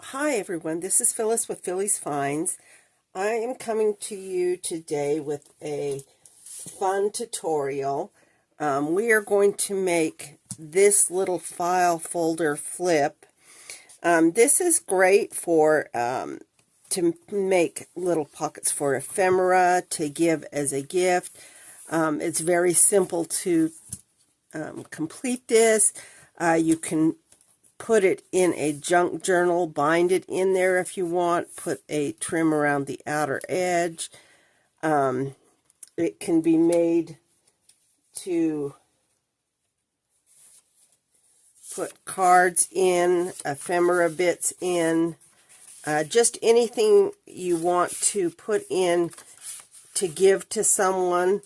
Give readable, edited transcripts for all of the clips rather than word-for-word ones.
Hi everyone, this is Phyllis with Phyllis Finds. I am coming to you today with a fun tutorial. We are going to make this little file folder flip. This is great for to make little pockets for ephemera, to give as a gift. It's very simple to complete this. You can put it in a junk journal, bind it in there if you want, put a trim around the outer edge. It can be made to put cards in, ephemera bits in, just anything you want to put in to give to someone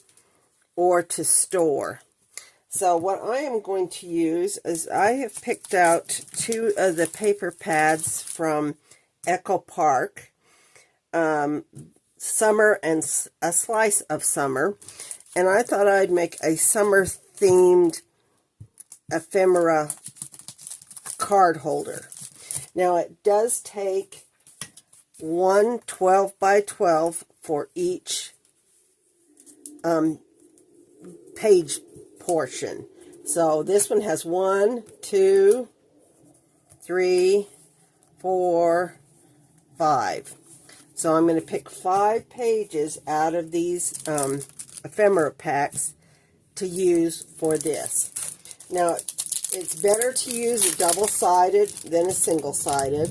or to store. So what I am going to use is I have picked out two of the paper pads from Echo Park, Summer and a Slice of Summer, and I thought I'd make a summer-themed ephemera card holder. Now it does take one 12 by 12 for each page portion. So this one has 1, 2, 3, 4, 5. So I'm going to pick 5 pages out of these ephemera packs to use for this. Now it's better to use a double-sided than a single-sided,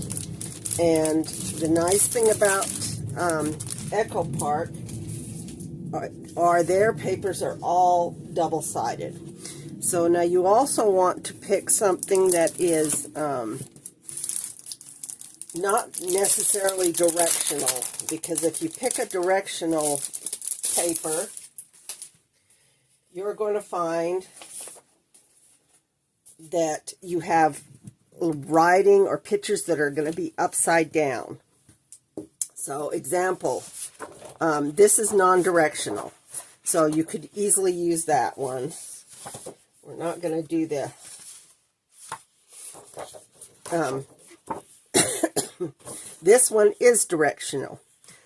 and the nice thing about Echo Park are their papers are all double-sided. So now you also want to pick something that is not necessarily directional, because if you pick a directional paper, you're going to find that you have writing or pictures that are going to be upside down. So example, this is non-directional, so you could easily use that one. We're not going to do the this one is directional.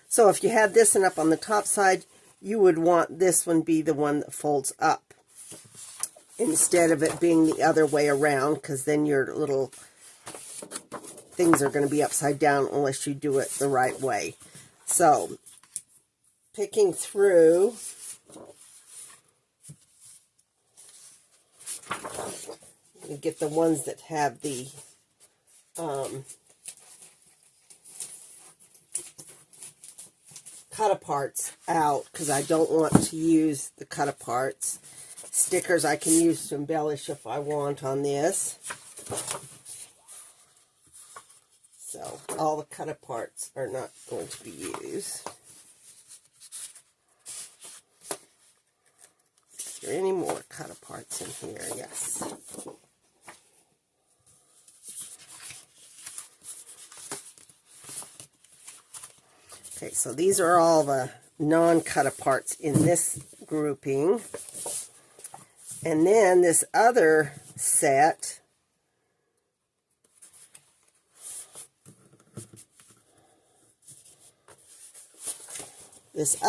So if you had this one up on the top side, you would want this one be the one that folds up instead of it being the other way around, because then your little things are going to be upside down unless you do it the right way. So picking through, you get the ones that have the cut-aparts out, because I don't want to use the cut-aparts. Stickers I can use to embellish if I want on this. So all the cut-aparts are not going to be used. Is there any more cut-aparts in here? Yes. Okay, so these are all the non-cut-aparts in this grouping. And then this other set is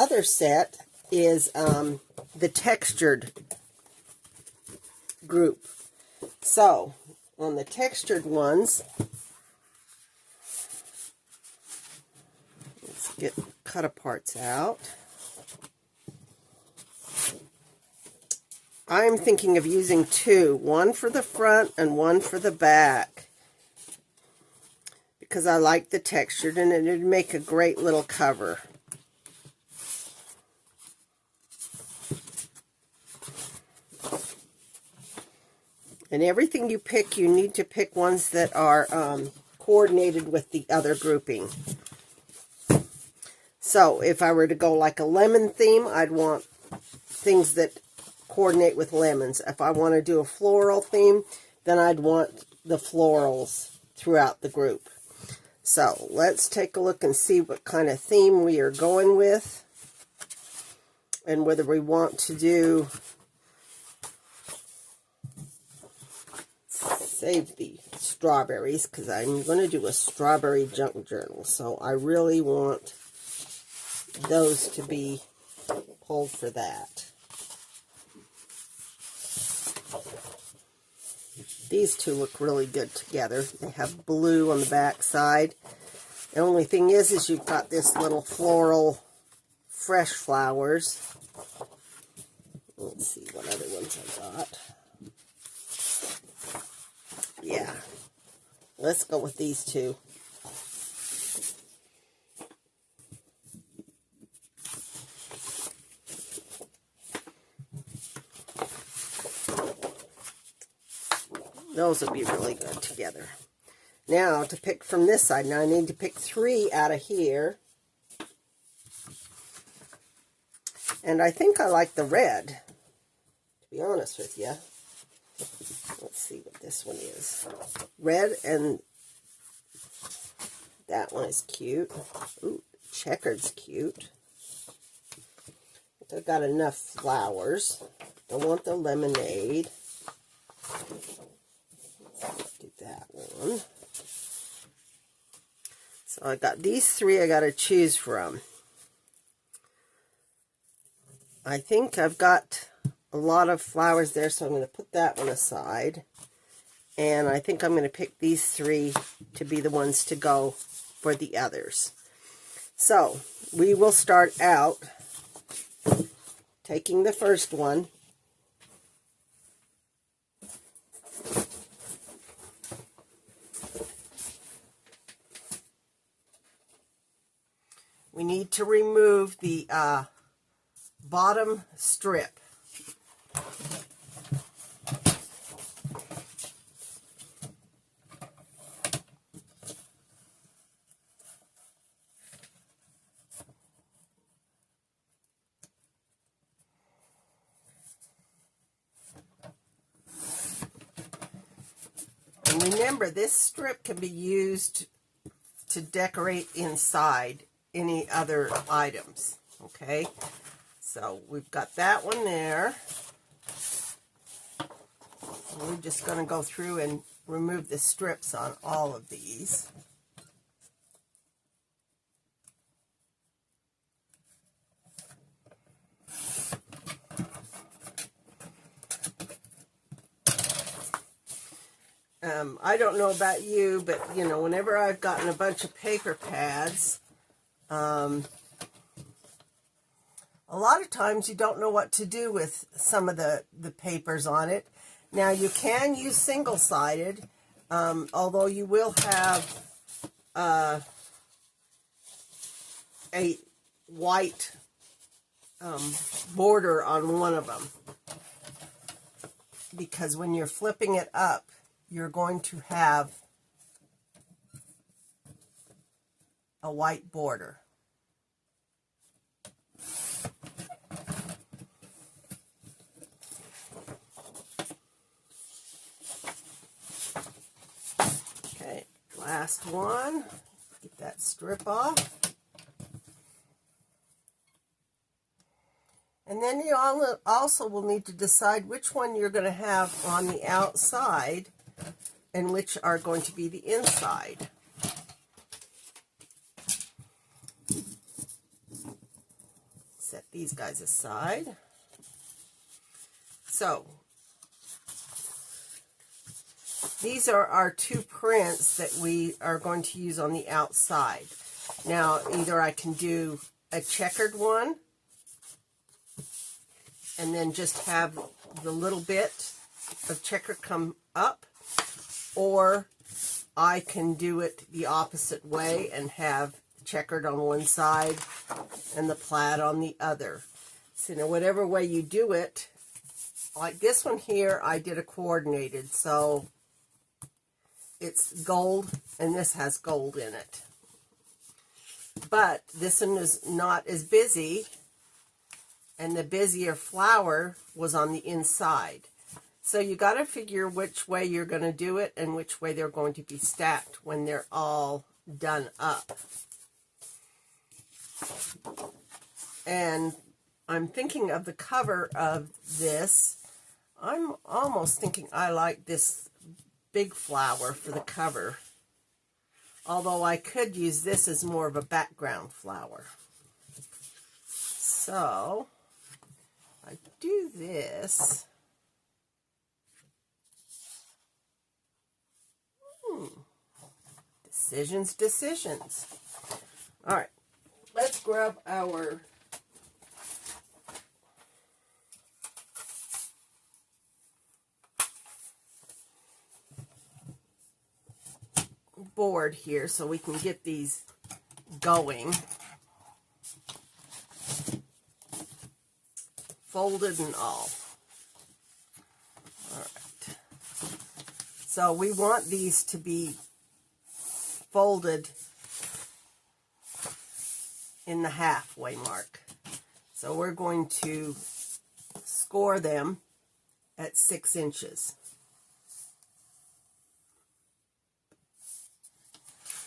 the textured group. So on the textured ones, let's get cut-aparts out. I'm thinking of using two, one for the front and one for the back, because I like the textured and it would make a great little cover. And everything you pick, you need to pick ones that are coordinated with the other grouping. So if I were to go like a lemon theme, I'd want things that coordinate with lemons. If I want to do a floral theme, then I'd want the florals throughout the group. So let's take a look and see what kind of theme we are going with, and whether we want to do, let's save the strawberries because I'm going to do a strawberry junk journal. So I really want those to be pulled for that. These two look really good together. They have blue on the back side. The only thing is you've got this little floral fresh flowers. Let's see what other ones I got. Yeah, let's go with these two. Those will be really good together. Now, to pick from this side, now I need to pick 3 out of here. And I think I like the red, to be honest with you. Let's see what this one is. Red, and that one is cute. Ooh, checkered's cute. I've got enough flowers. Don't want the lemonade. Let's do that one. So I got these 3 I got to choose from. I think I've got a lot of flowers there, so I'm going to put that one aside. And I think I'm going to pick these 3 to be the ones to go for the others. So we will start out taking the first one. We need to remove the bottom strip. And remember, this strip can be used to decorate inside any other items, okay? So we've got that one there. We're just going to go through and remove the strips on all of these. I don't know about you, but, you know, whenever I've gotten a bunch of paper pads, a lot of times you don't know what to do with some of the papers on it. Now, you can use single-sided, although you will have a white border on one of them. Because when you're flipping it up, you're going to have a white border. Okay, last one. Get that strip off. And then you also will need to decide which one you're going to have on the outside and which are going to be the inside. Set these guys aside. So, these are our 2 prints that we are going to use on the outside. Now, either I can do a checkered one and then just have the little bit of checker come up, or I can do it the opposite way and have checkered on one side and the plaid on the other. So, you know, whatever way you do it, like this one here, I did a coordinated, so it's gold and this has gold in it. But this one is not as busy, and the busier flower was on the inside. So you got to figure which way you're going to do it and which way they're going to be stacked when they're all done up. And I'm thinking of the cover of this. I'm almost thinking I like this big flower for the cover. Although I could use this as more of a background flower. So, I do this. Decisions. All right, let's grab our board here so we can get these going. Folded and all. All right. So we want these to be folded in the halfway mark. So we're going to score them at 6 inches.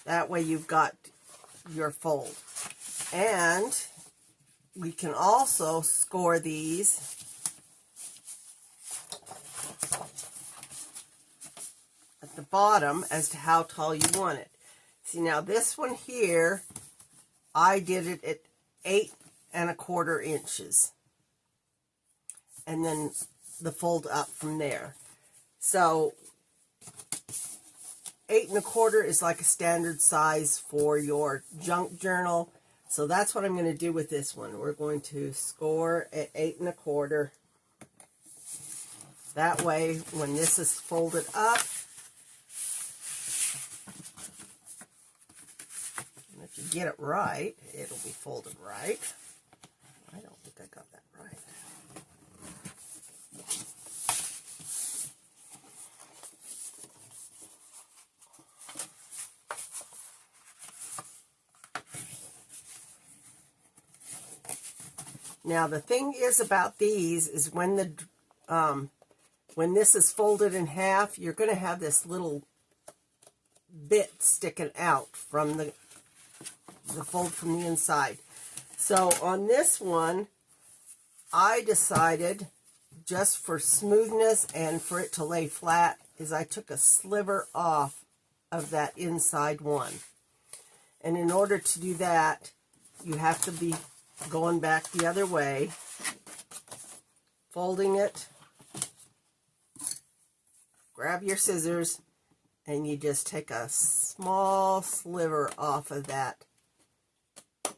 That way you've got your fold. And we can also score these at the bottom as to how tall you want it. See, now this one here, I did it at 8 1/4 inches. And then the fold up from there. So 8 1/4 is like a standard size for your junk journal. So that's what I'm going to do with this one. We're going to score at 8 1/4. That way, when this is folded up, and if you get it right, it'll be folded right. I don't think I got that right. Now the thing is about these is when this is folded in half, you're going to have this little bit sticking out from the fold from the inside. So on this one, I decided, just for smoothness and for it to lay flat, is I took a sliver off of that inside one. And in order to do that, you have to be going back the other way, folding it, grab your scissors, and you just take a small sliver off of that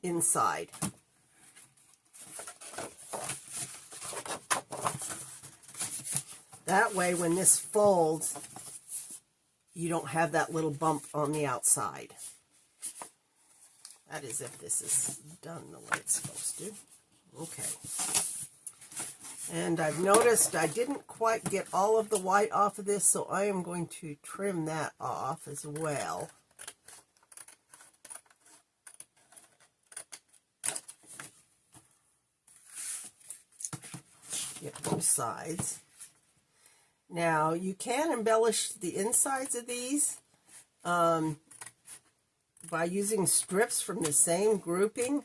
inside. That way, when this folds, you don't have that little bump on the outside. That is if this is done the way it's supposed to. Okay. And I've noticed I didn't quite get all of the white off of this, so I am going to trim that off as well. Get both sides. Now, you can embellish the insides of these by using strips from the same grouping.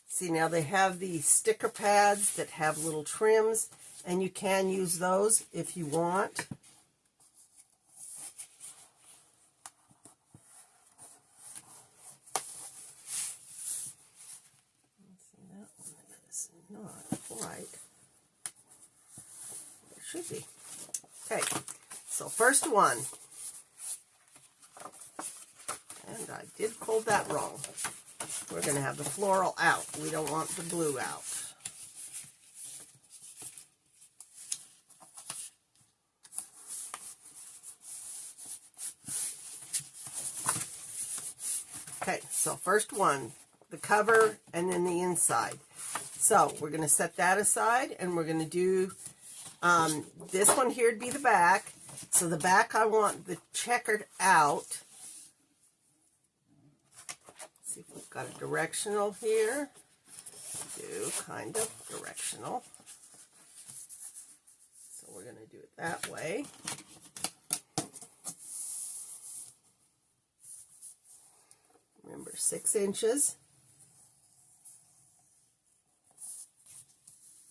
See, now they have these sticker pads that have little trims, and you can use those if you want. See, that one is not quite. It should be. Okay, so first one. And I did fold that wrong. We're going to have the floral out. We don't want the blue out. Okay, so first one, the cover and then the inside. So we're going to set that aside, and we're going to do this one here to be the back. So the back, I want the checkered out. See if we've got a directional here. Do kind of directional. So we're going to do it that way. Remember, 6 inches.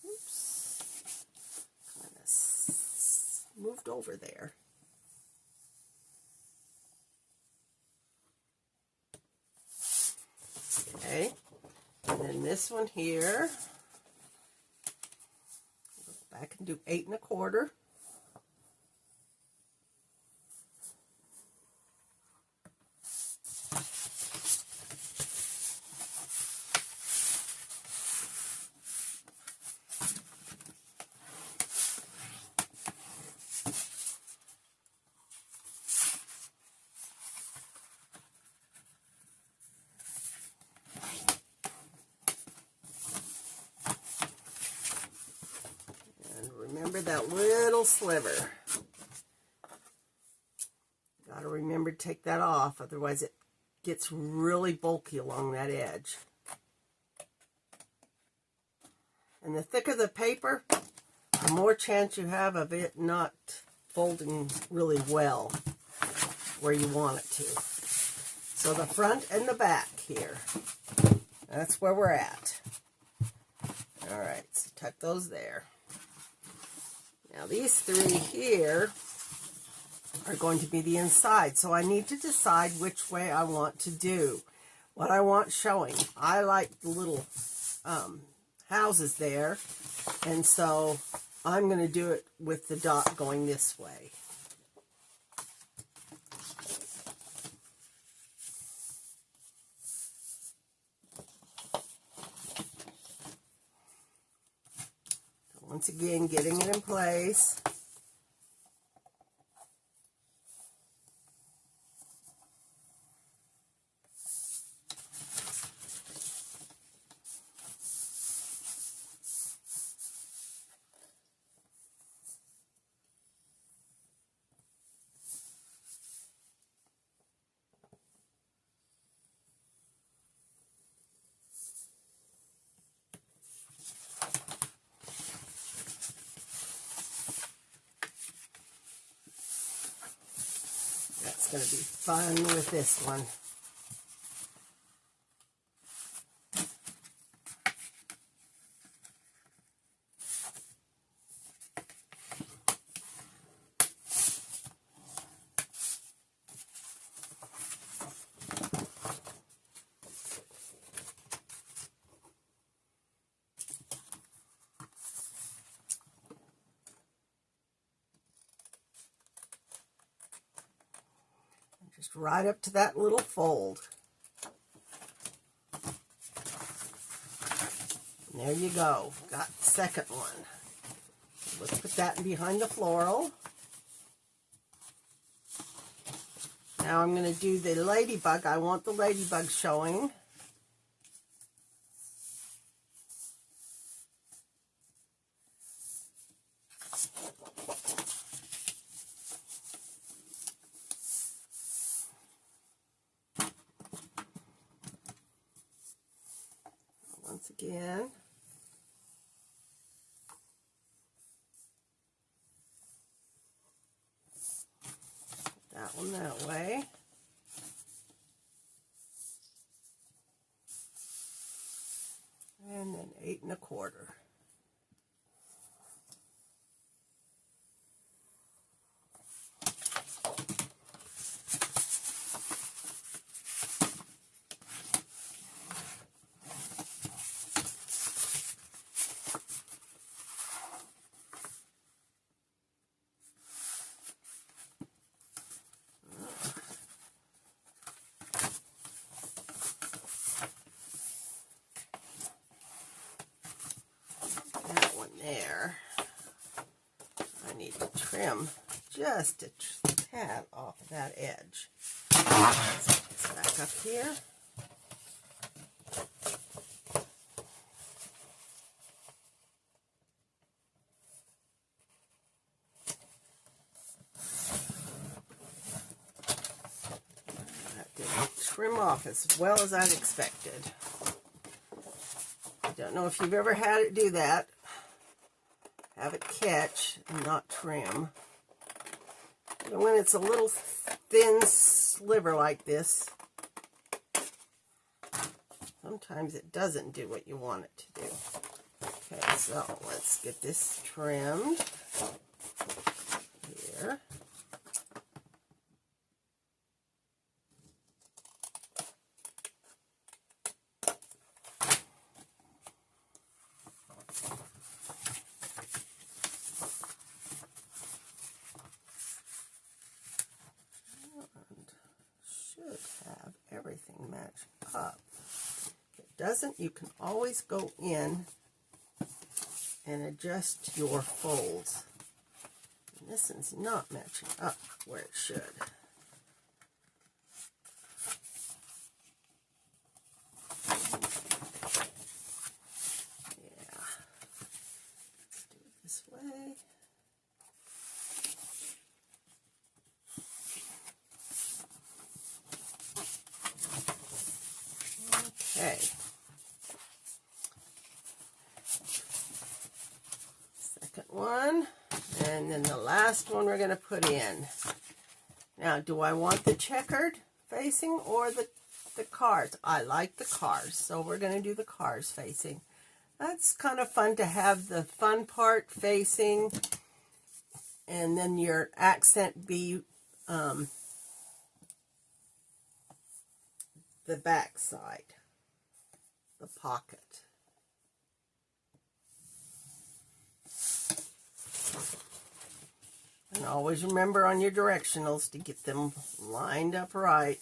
Oops. Kind of moved over there. Okay, and then this one here, go back and do 8 1/4. Remember that little sliver. Got to remember to take that off, otherwise it gets really bulky along that edge. And the thicker the paper, the more chance you have of it not folding really well where you want it to. So the front and the back here, that's where we're at. All right, so tuck those there. Now these 3 here are going to be the inside, so I need to decide which way I want to do, what I want showing. I like the little houses there, and so I'm going to do it with the dot going this way. Once again, getting it in place. That's going to be fun with this one. Just right up to that little fold. And there you go. Got the second one. Let's put that in behind the floral. Now I'm going to do the ladybug. I want the ladybug showing. Once again. That one that way. And then 8 1/4. There, I need to trim just a tad off of that edge. Let's put this back up here. That didn't trim off as well as I'd expected. I don't know if you've ever had it do that. Have it catch and not trim. And when it's a little thin sliver like this, sometimes it doesn't do what you want it to do. Okay, so let's get this trimmed here. doesn't, you can always go in and adjust your folds. And this one's not matching up where it should. Yeah, let's do it this way. Okay. Second one, and then the last one we're going to put in. Now, do I want the checkered facing or the cars? I like the cars, so we're going to do the cars facing. That's kind of fun to have the fun part facing, and then your accent be the back side, the pocket. And always remember on your directionals to get them lined up right.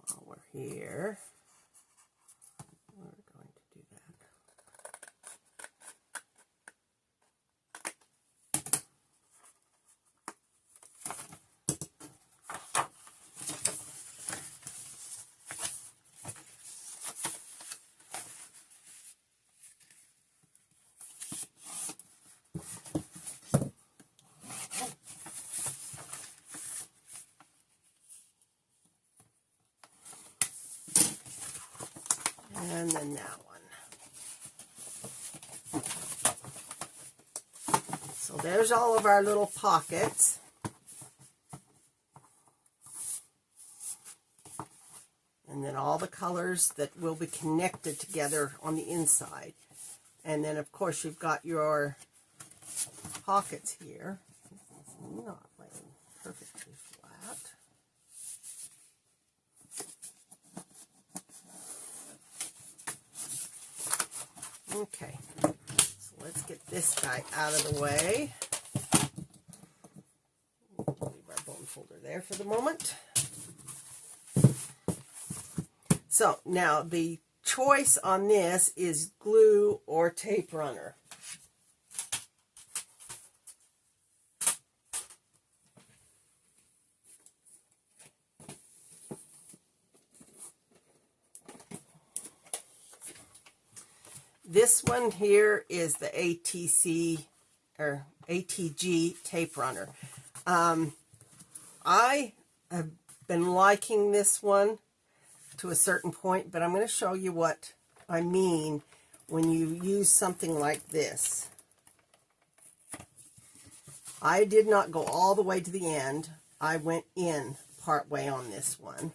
While we're here, we're going to do that. And then that one. So there's all of our little pockets. And then all the colors that will be connected together on the inside. And then, of course, you've got your pockets here. This is not laying perfectly flat. Okay, so let's get this guy out of the way. Leave our bone folder there for the moment. So now the choice on this is glue or tape runner. This one here is the ATC or ATG tape runner. I have been liking this one to a certain point, but I'm going to show you what I mean when you use something like this. I did not go all the way to the end. I went in part way on this one.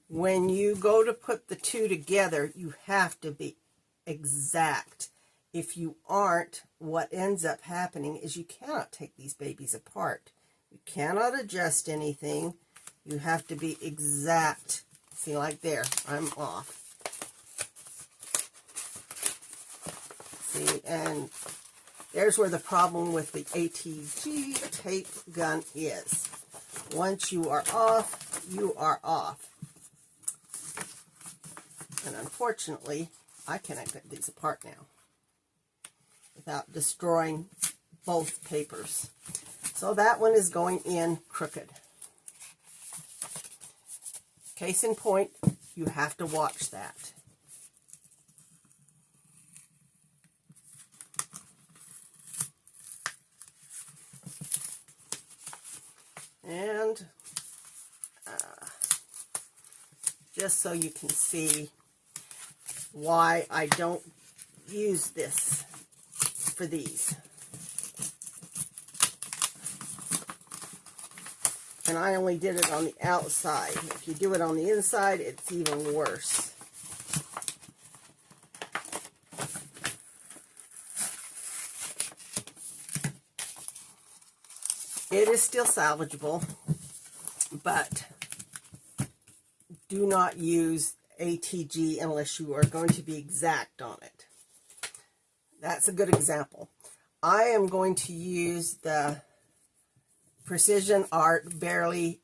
When you go to put the two together, you have to be exact. If you aren't, what ends up happening is you cannot take these babies apart. You cannot adjust anything. You have to be exact. See, like there, I'm off. See, and there's where the problem with the ATG tape gun is. Once you are off, you are off. And unfortunately, I cannot get these apart now without destroying both papers. So that one is going in crooked. Case in point, you have to watch that. And just so you can see why I don't use this for these. And I only did it on the outside. If you do it on the inside, it's even worse. It is still salvageable, but do not use ATG unless you are going to be exact on it. That's a good example. I am going to use the Precision Art Barely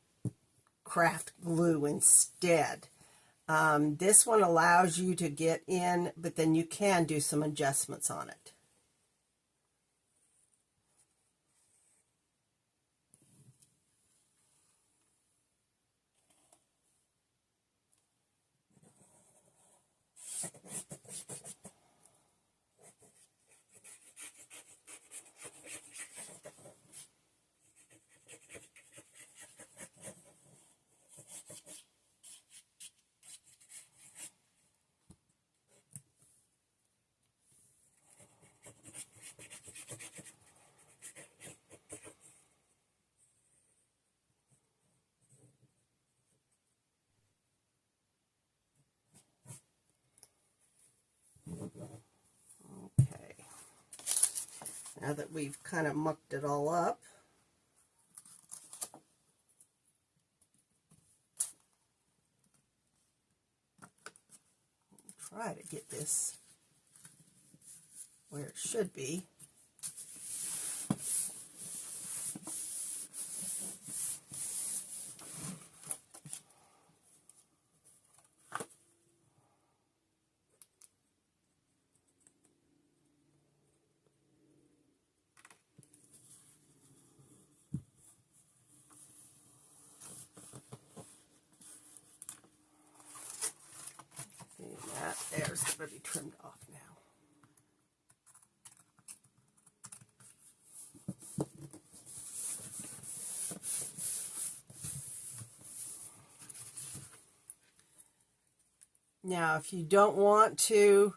Craft Glue instead. This one allows you to get in, but then you can do some adjustments on it. Okay. Now that we've kind of mucked it all up, try to get this where it should be. There's going to be trimmed off now. Now, if you don't want to,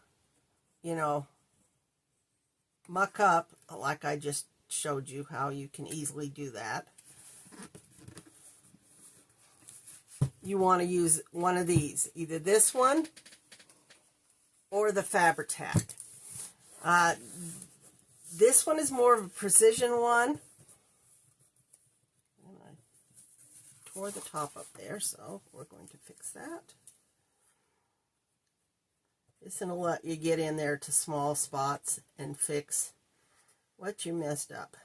muck up, like I just showed you how you can easily do that, you want to use one of these, either this one or the Fabri-Tac. This one is more of a precision one. And I tore the top up there, so we're going to fix that. This will let you get in there to small spots and fix what you messed up.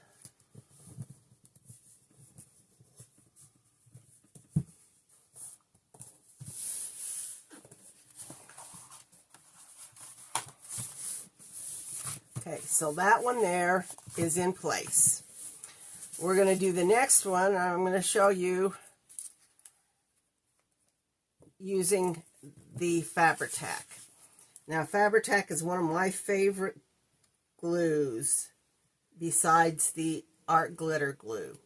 Okay, so that one there is in place. We're going to do the next one. I'm going to show you using the Fabri-Tac. Now, Fabri-Tac is one of my favorite glues besides the art glitter glue.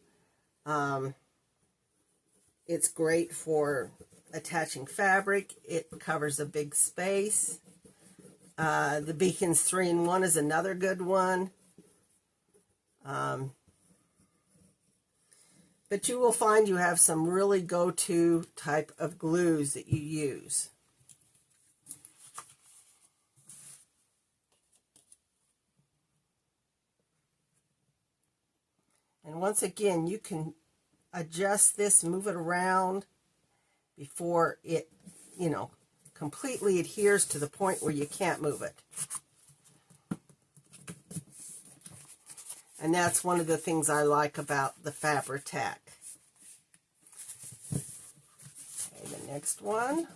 It's great for attaching fabric. It covers a big space. The Beacons 3-in-1 is another good one. But you will find you have some really go-to type of glues that you use. And once again, you can adjust this, move it around before it, completely adheres to the point where you can't move it. And that's one of the things I like about the Fabri-Tac. Okay, the next one.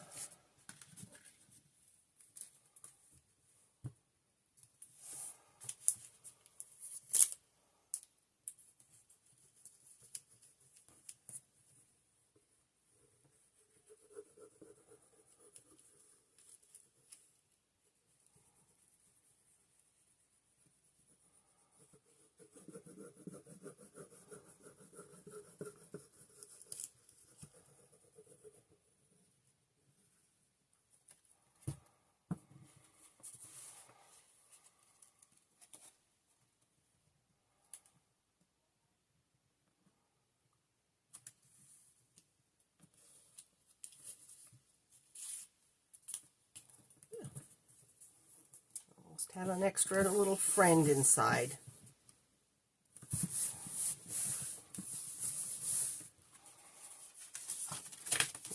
Had an extra little friend inside.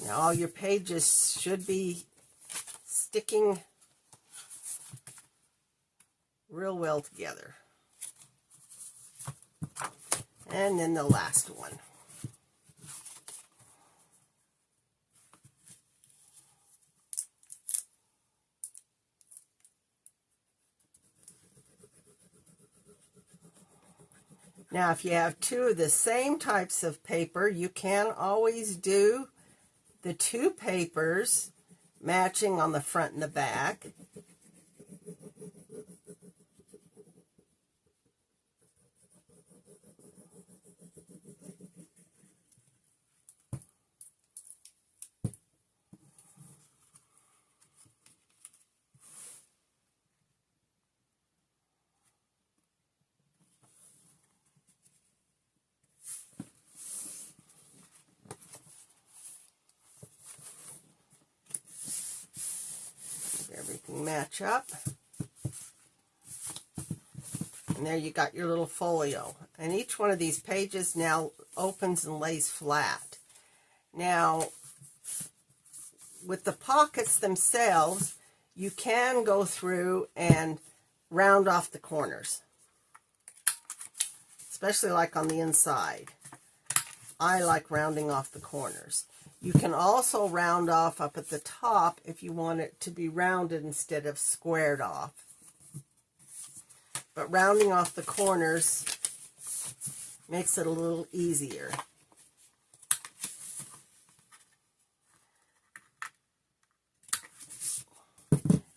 Now all your pages should be sticking real well together. And then the last one. Now, if you have two of the same types of paper, you can always do the two papers matching on the front and the back. Everything match up. And there you got your little folio. And each one of these pages now opens and lays flat. Now, with the pockets themselves, you can go through and round off the corners, especially like on the inside. I like rounding off the corners. You can also round off up at the top if you want it to be rounded instead of squared off. But rounding off the corners makes it a little easier.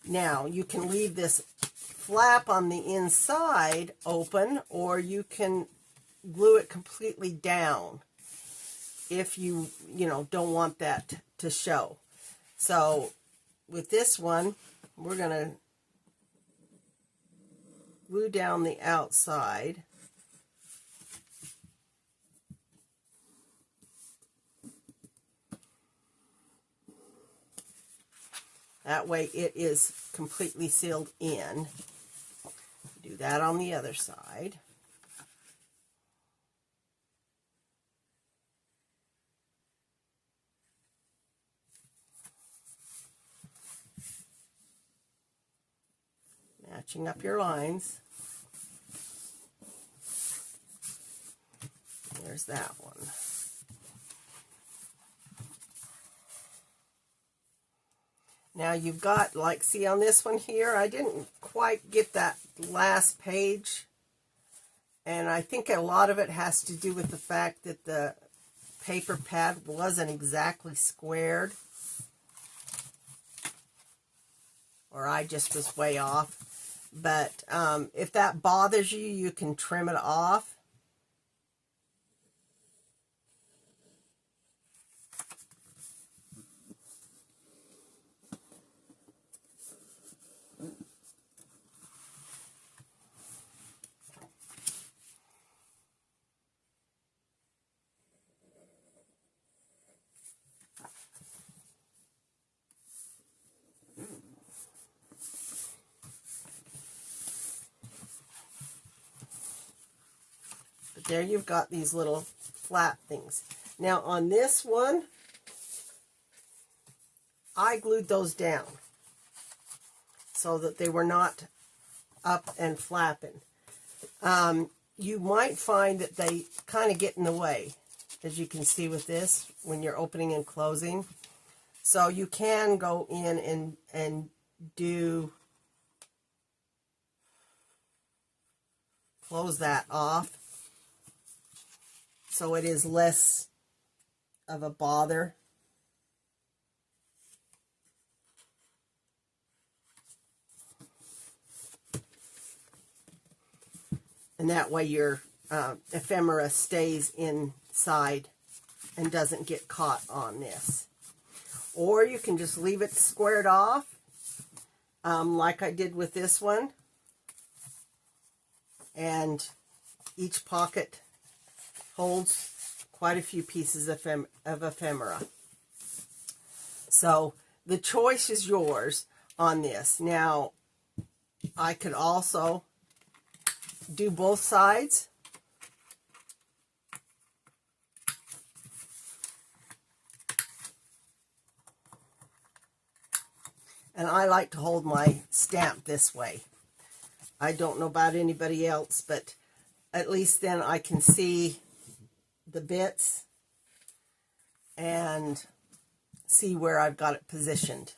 Now, you can leave this flap on the inside open, or you can glue it completely down if you don't want that to show. So with this one, we're going to glue down the outside. That way it is completely sealed in. Do that on the other side. Matching up your lines. There's that one. Now you've got, like, see on this one here, I didn't quite get that last page. And I think a lot of it has to do with the fact that the paper pad wasn't exactly squared. Or I just was way off. But if that bothers you, you can trim it off. There you've got these little flat things. Now on this one, I glued those down so that they were not up and flapping. You might find that they kind of get in the way, as you can see with this, when you're opening and closing. So you can go in and close that off, so it is less of a bother. And that way your ephemera stays inside and doesn't get caught on this. Or you can just leave it squared off, like I did with this one. And each pocket holds quite a few pieces of ephemera. So the choice is yours on this. Now, I could also do both sides. And I like to hold my stamp this way. I don't know about anybody else, but at least then I can see the bits and see where I've got it positioned.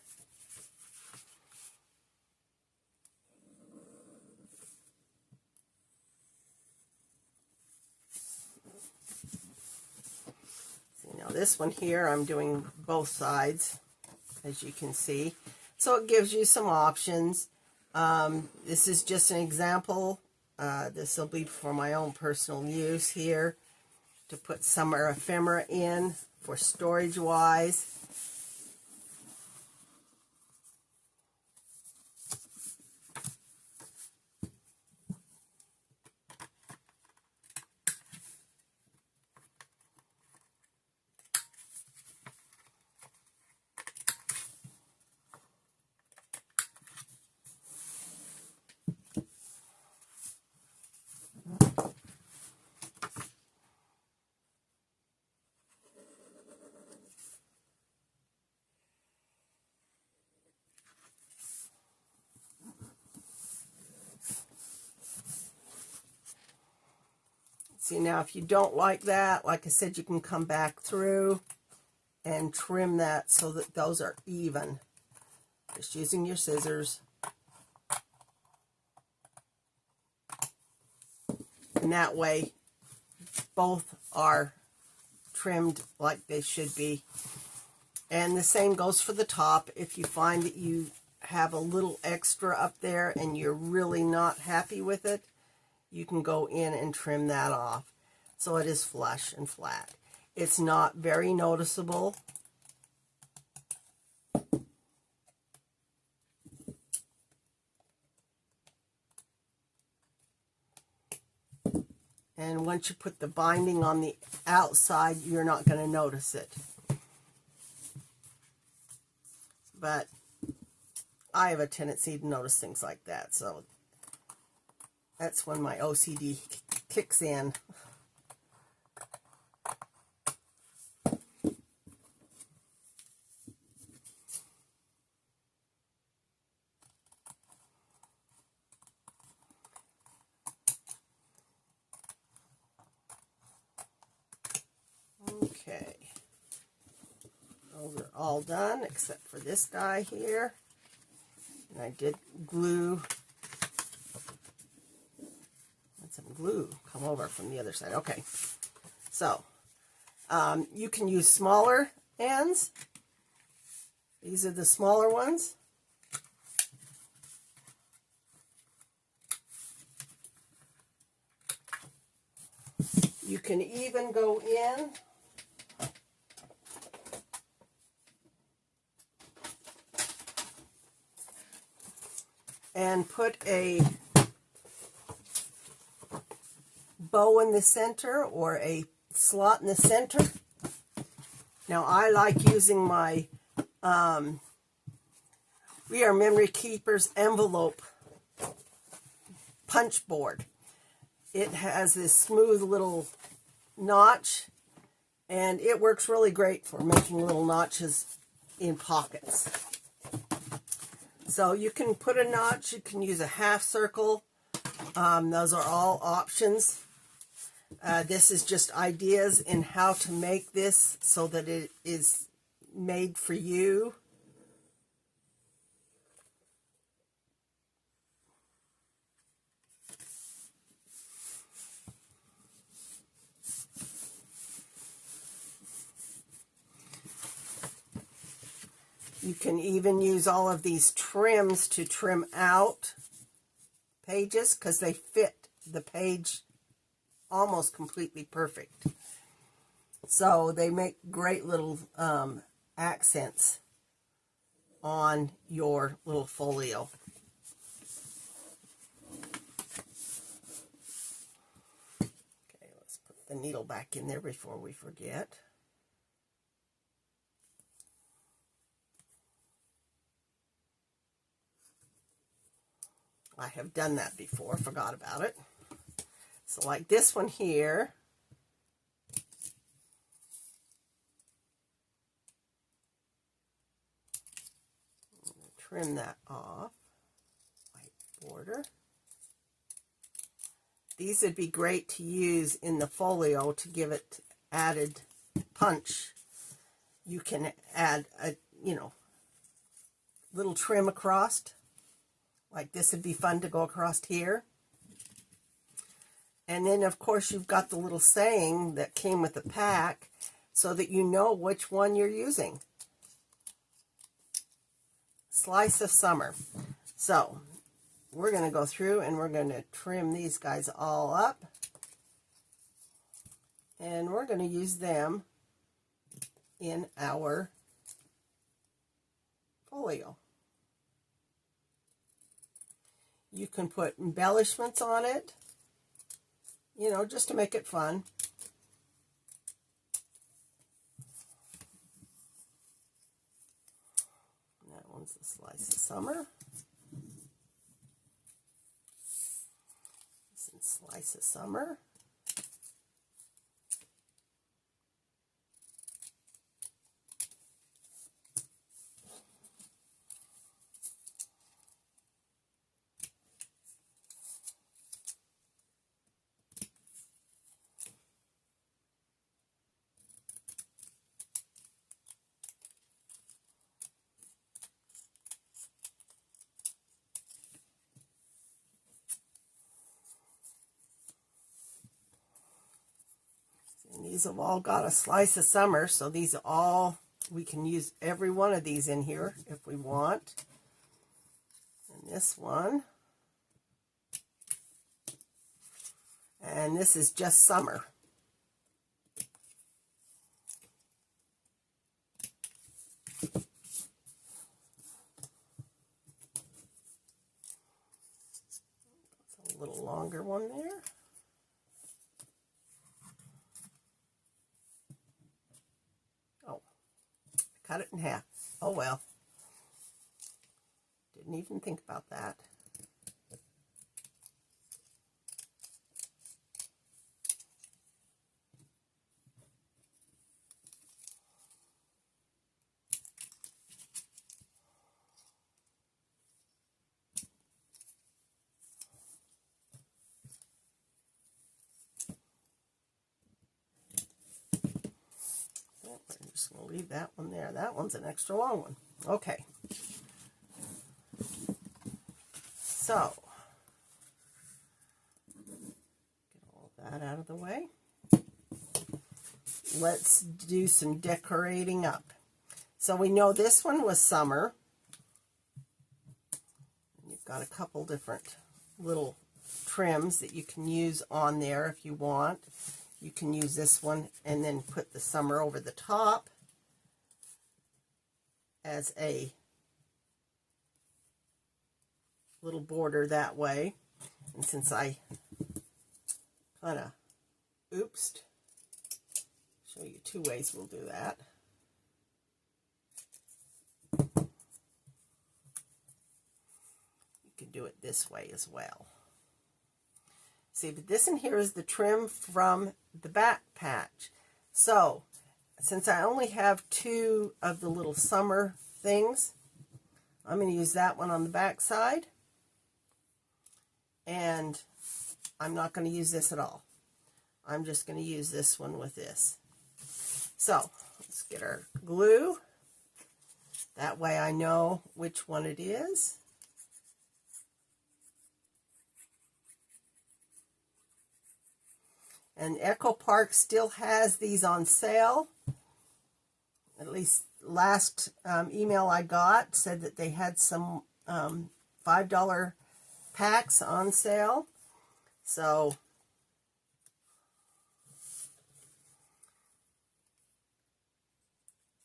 See, now this one here, I'm doing both sides, as you can see. So it gives you some options. This is just an example. This will be for my own personal use here, to put some ephemera in for storage wise. See, now if you don't like that, like I said, you can come back through and trim that so that those are even. Just using your scissors. And that way, both are trimmed like they should be. And the same goes for the top. If you find that you have a little extra up there and you're really not happy with it, you can go in and trim that off so it is flush and flat. It's not very noticeable. And once you put the binding on the outside, you're not going to notice it. But I have a tendency to notice things like that, so that's when my OCD kicks in. Okay, those are all done except for this guy here. And I did glue. Let some glue come over from the other side. Okay, so you can use smaller ends. These are the smaller ones. You can even go in and put a bow in the center or a slot in the center. Now I like using my We Are Memory Keepers envelope punch board. It has this smooth little notch, and it works really great for making little notches in pockets. So you can put a notch, you can use a half circle. Those are all options. This is just ideas in how to make this so that it is made for you. You can even use all of these trims to trim out pages because they fit the page almost completely perfect. So they make great little accents on your little folio. Okay, let's put the needle back in there before we forget. I have done that before, forgot about it. So like this one here, I'm going to trim that off, white border. These would be great to use in the folio to give it added punch. You can add a, little trim across. Like this would be fun to go across here. And then, of course, you've got the little saying that came with the pack so that you know which one you're using. Slice of Summer. So we're going to go through and we're going to trim these guys all up. And we're going to use them in our folio. You can put embellishments on it, just to make it fun. And that one's the Slice of Summer. This is Slice of Summer. And these have all got a Slice of Summer, so these are all, we can use every one of these in here if we want. And this one. And this is just summer. It's a little longer one there. Cut it in half. Oh well. Didn't even think about that. I'm just going to leave that one there. That one's an extra long one. Okay. So, get all that out of the way. Let's do some decorating up. So we know this one was summer. You've got a couple different little trims that you can use on there if you want. You can use this one and then put the summer over the top as a little border that way. And since I kind of oopsed, show you two ways we'll do that. You can do it this way as well. See, but this in here is the trim from the back patch. So, since I only have two of the little summer things, I'm going to use that one on the back side. And I'm not going to use this at all. I'm just going to use this one with this. So, let's get our glue. That way I know which one it is. And Echo Park still has these on sale. At least last email I got said that they had some $5 packs on sale. So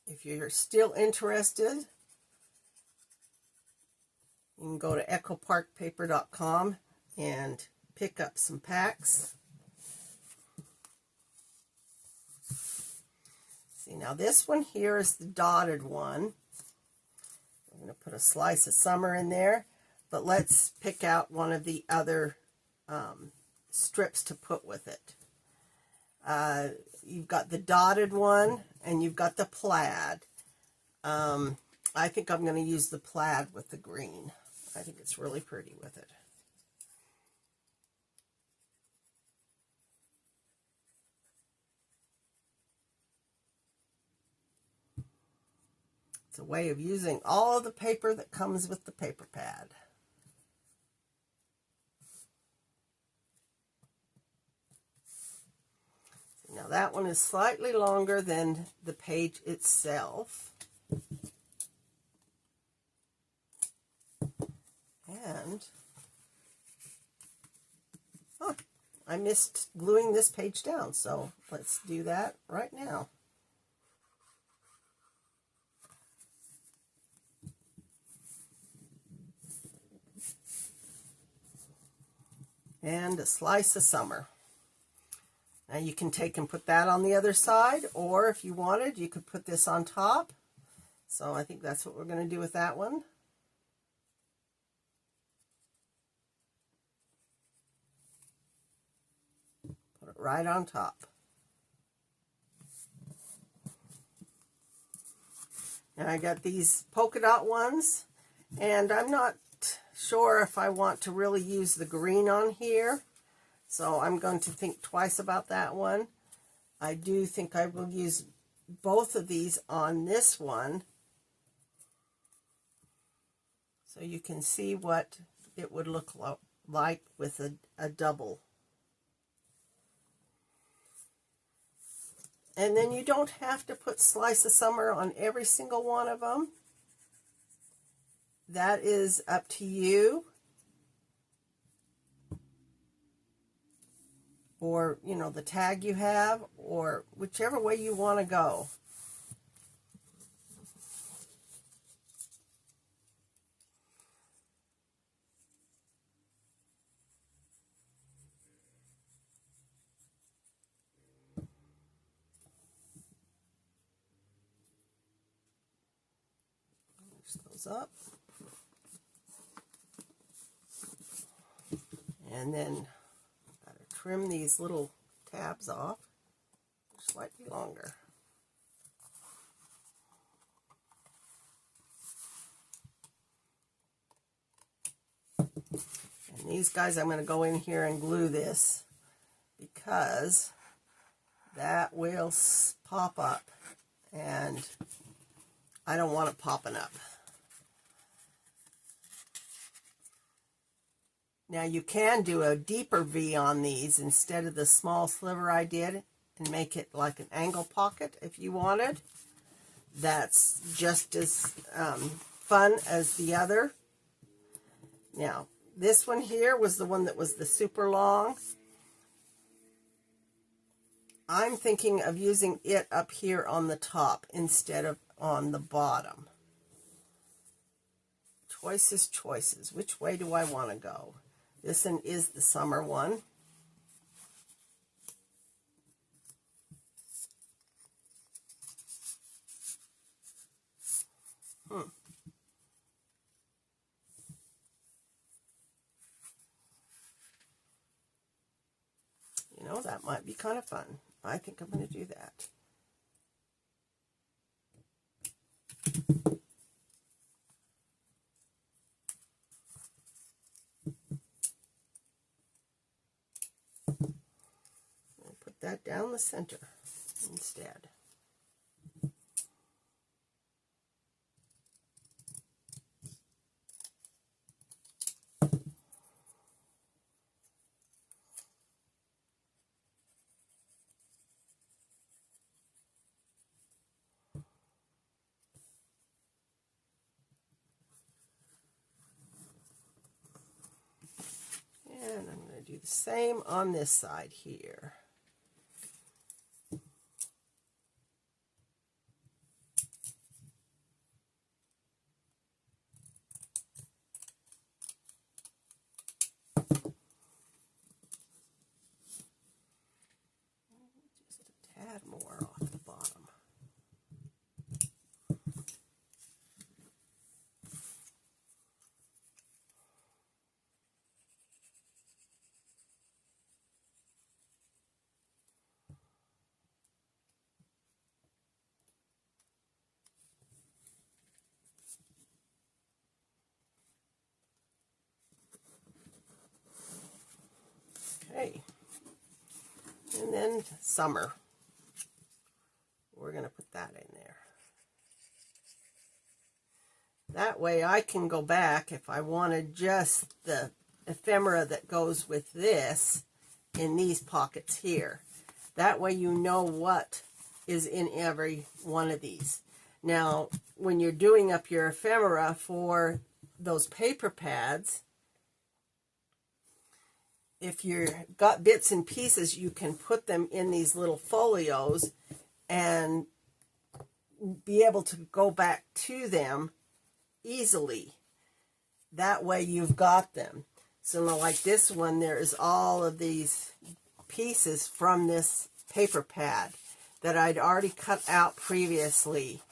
if you're still interested, you can go to echoparkpaper.com and pick up some packs. See, now this one here is the dotted one. I'm going to put a Slice of Summer in there. but let's pick out one of the other strips to put with it. You've got the dotted one and you've got the plaid. I think I'm going to use the plaid with the green. I think it's really pretty with it. It's a way of using all of the paper that comes with the paper pad. Now that one is slightly longer than the page itself. And I missed gluing this page down, so let's do that right now. And a slice of summer. Now you can take and put that on the other side, or if you wanted, you could put this on top. So I think that's what we're going to do with that one. Put it right on top. Now I got these polka dot ones, and I'm not sure if I want to really use the green on here. So I'm going to think twice about that one. I do think I will use both of these on this one, so you can see what it would look like with a double. And then you don't have to put Slice of Summer on every single one of them. That is up to you. Or, you know, the tag you have, or whichever way you want to go. Mix those up. And then trim these little tabs off slightly longer. And these guys, I'm going to go in here and glue this because that will pop up, and I don't want it popping up. Now you can do a deeper V on these instead of the small sliver I did and make it like an angle pocket if you wanted. That's just as fun as the other. Now this one here was the one that was the super long. I'm thinking of using it up here on the top instead of on the bottom. Choices, choices. Which way do I want to go? This one is the summer one. You know, that might be kind of fun. I think I'm going to do that. Put that down the center instead. And I'm going to do the same on this side here. Just a tad more off the bottom. then summer. We're going to put that in there. That way I can go back if I wanted just the ephemera that goes with this in these pockets here. That way you know what is in every one of these. Now, when you're doing up your ephemera for those paper pads, if you've got bits and pieces, you can put them in these little folios and be able to go back to them easily. That way you've got them. So now, like this one, there's all of these pieces from this paper pad that I'd already cut out previously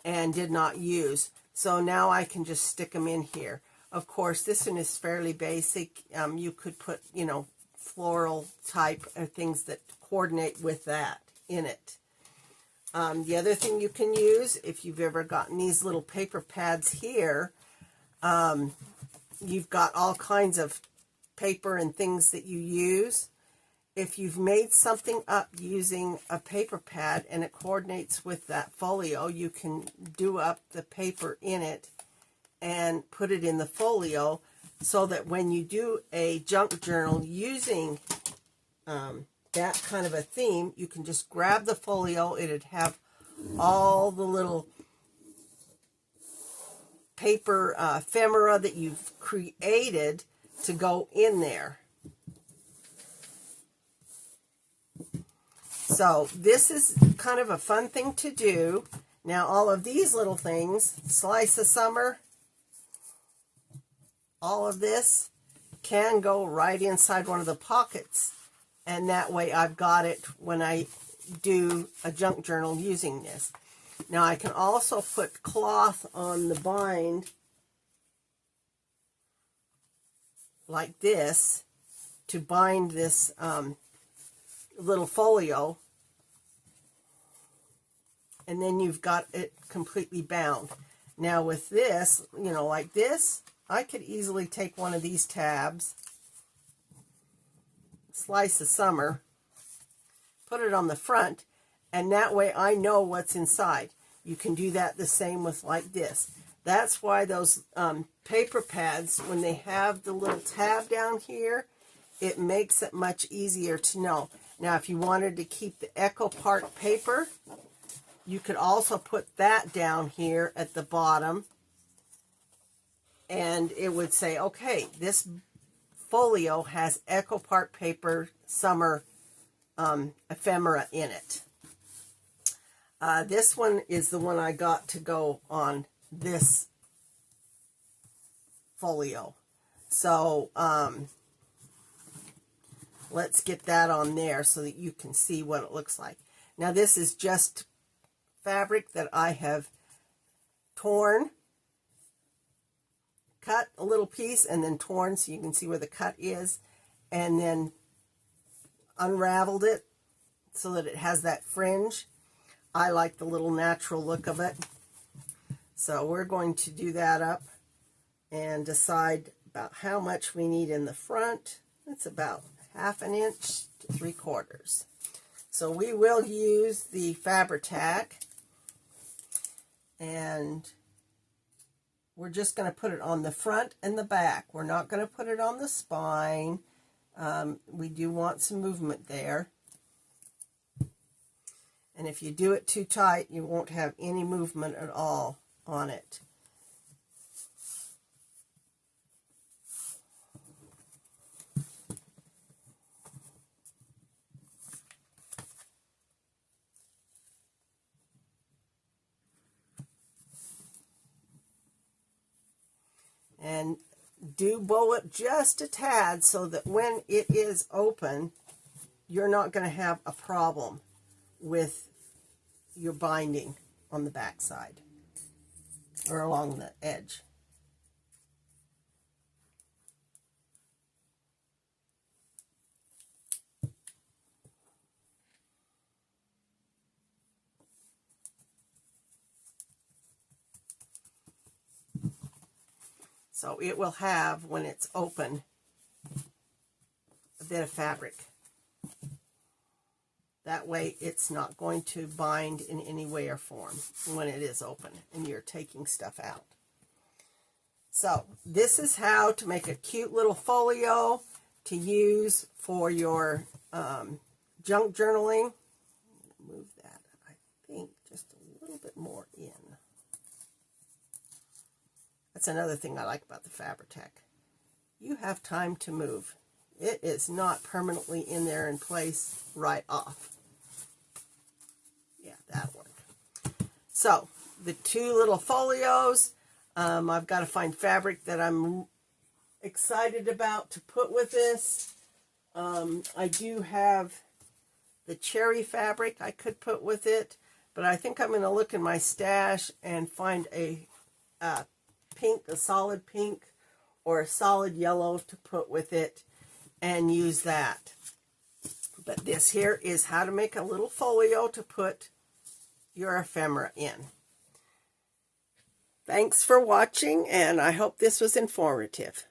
and did not use. So now I can just stick them in here. Of course, this one is fairly basic. You could put, you know, floral type things that coordinate with that in it. The other thing you can use, if you've ever gotten these little paper pads here, you've got all kinds of paper and things that you use. If you've made something up using a paper pad and it coordinates with that folio, you can do up the paper in it and put it in the folio so that when you do a junk journal using that kind of a theme, you can just grab the folio. It'd have all the little paper ephemera that you've created to go in there. So this is kind of a fun thing to do. Now all of these little things, slice of summer, all of this can go right inside one of the pockets. And that way I've got it when I do a junk journal using this. Now I can also put cloth on the bind like this to bind this little folio, and then you've got it completely bound. Now with this, you know, like this, I could easily take one of these tabs, slice of summer, put it on the front, and that way I know what's inside. You can do that the same with like this. That's why those paper pads, when they have the little tab down here, it makes it much easier to know. Now, if you wanted to keep the Echo Park paper, you could also put that down here at the bottom, and it would say, okay, this folio has Echo Park paper summer ephemera in it. This one is the one I got to go on this folio. So let's get that on there so that you can see what it looks like. Now this is just fabric that I have torn, cut a little piece and then torn so you can see where the cut is, and then unraveled it so that it has that fringe. I like the little natural look of it. So we're going to do that up and decide about how much we need in the front. It's about 1/2 inch to 3/4. So we will use the Fabri-Tac, and we're just going to put it on the front and the back. We're not going to put it on the spine. We do want some movement there. And if you do it too tight, you won't have any movement at all on it. And do bow it just a tad so that when it is open, you're not going to have a problem with your binding on the back side or along the edge. So it will have, when it's open, a bit of fabric. That way it's not going to bind in any way or form when it is open and you're taking stuff out. So this is how to make a cute little folio to use for your junk journaling. Move that, I think, just a little bit more in. That's another thing I like about the Fabri-Tac. You have time to move. It is not permanently in there in place right off. Yeah, that'll work. So, the two little folios, I've got to find fabric that I'm excited about to put with this. I do have the cherry fabric I could put with it, but I think I'm going to look in my stash and find a pink, a solid pink, or a solid yellow to put with it and use that. But this here is how to make a little folio to put your ephemera in. Thanks for watching, and I hope this was informative.